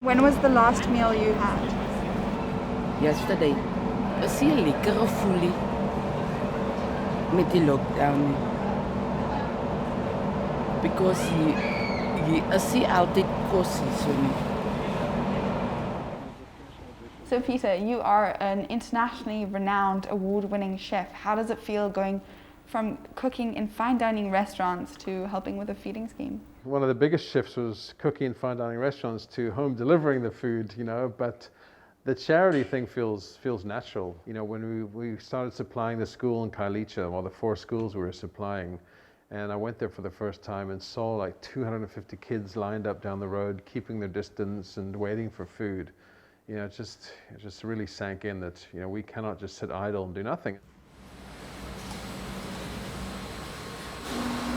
When was the last meal you had? Yesterday. Is nie 'n lekkere voelie met die lockdown nie. Because jy is nie altyd kos hier so nie. So Peter, you are an internationally renowned award-winning chef. How does it feel going from cooking in fine dining restaurants to helping with a feeding scheme? One of the biggest shifts was cooking in fine dining restaurants to home delivering the food, but the charity thing feels natural. When we started supplying the school in Kailicha, the 4 schools we were supplying, and I went there for the first time and saw like 250 kids lined up down the road, keeping their distance and waiting for food. It just really sank in that, we cannot just sit idle and do nothing.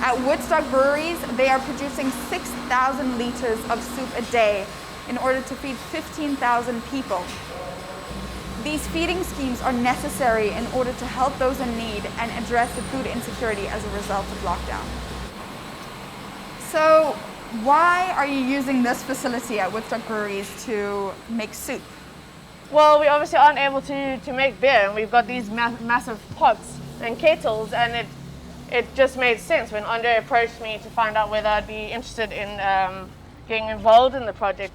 At Woodstock Breweries, they are producing 6,000 liters of soup a day in order to feed 15,000 people. These feeding schemes are necessary in order to help those in need and address the food insecurity as a result of lockdown. So, why are you using this facility at Woodstock Breweries to make soup? Well, we obviously aren't able to make beer, and we've got these massive pots and kettles, and it just made sense when Andre approached me to find out whether I'd be interested in getting involved in the project.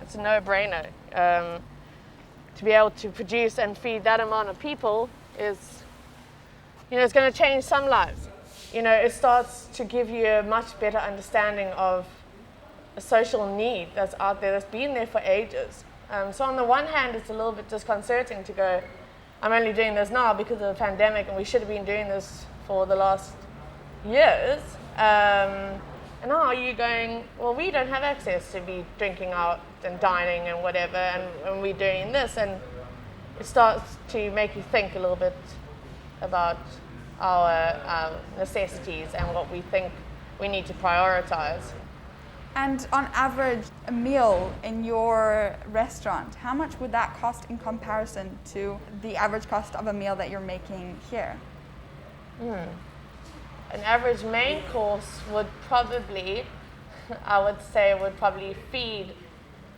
It's a no-brainer. To be able to produce and feed that amount of people is, it's going to change some lives. It starts to give you a much better understanding of a social need that's out there, that's been there for ages. So on the one hand, it's a little bit disconcerting to go, I'm only doing this now because of the pandemic, and we should have been doing this for the last years. And now you're going, well, we don't have access to be drinking out and dining and whatever, and we're doing this, and it starts to make you think a little bit about our necessities and what we think we need to prioritize. And on average, a meal in your restaurant, how much would that cost in comparison to the average cost of a meal that you're making here? An average main course would probably, would probably feed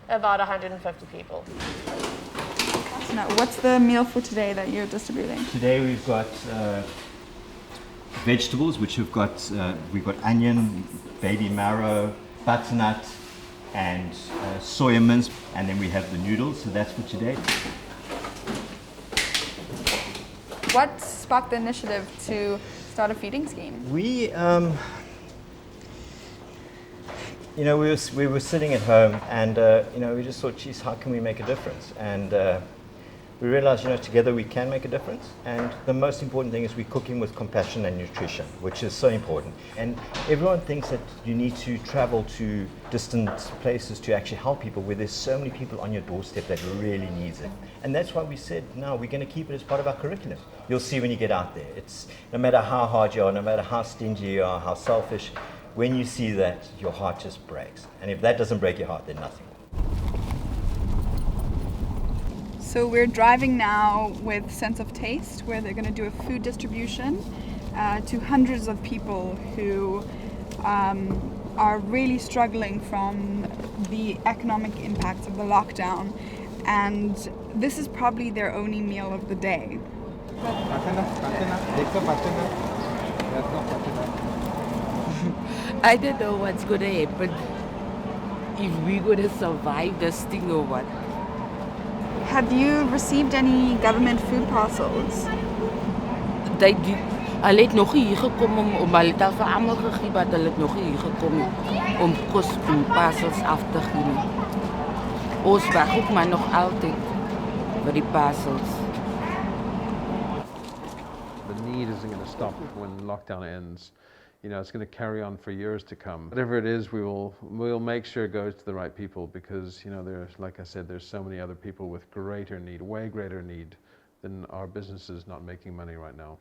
about 150 people. So now, what's the meal for today that you're distributing? Today we've got vegetables, which we've got onion, baby marrow, butternut, and soya mince, and then we have the noodles. So that's for today. What sparked the initiative to start a feeding scheme? We were sitting at home, and we just thought, geez, how can we make a difference? And we realized, together we can make a difference. And the most important thing is we're cooking with compassion and nutrition, which is so important. And everyone thinks that you need to travel to distant places to actually help people, where there's so many people on your doorstep that really needs it. And that's why we said, no, we're going to keep it as part of our curriculum. You'll see when you get out there. It's no matter how hard you are, no matter how stingy you are, how selfish, when you see that, your heart just breaks. And if that doesn't break your heart, then nothing will. So we're driving now with Sense of Taste, where they're going to do a food distribution to hundreds of people who are really struggling from the economic impacts of the lockdown. And this is probably their only meal of the day. I don't know what's going to happen, if we're going to survive this thing or what. Have you received any government food parcels? Hulle het nog hier gekom om hulle het al vir almal gegee, maar hulle het nog hier gekom om kos en parcels af te gee. Ons wag ook maar nog altyd vir die parcels. The need isn't going to stop when lockdown ends. It's going to carry on for years to come. Whatever it is, we'll make sure it goes to the right people, because there's, like I said, there's so many other people with greater need, way greater need, than our businesses not making money right now.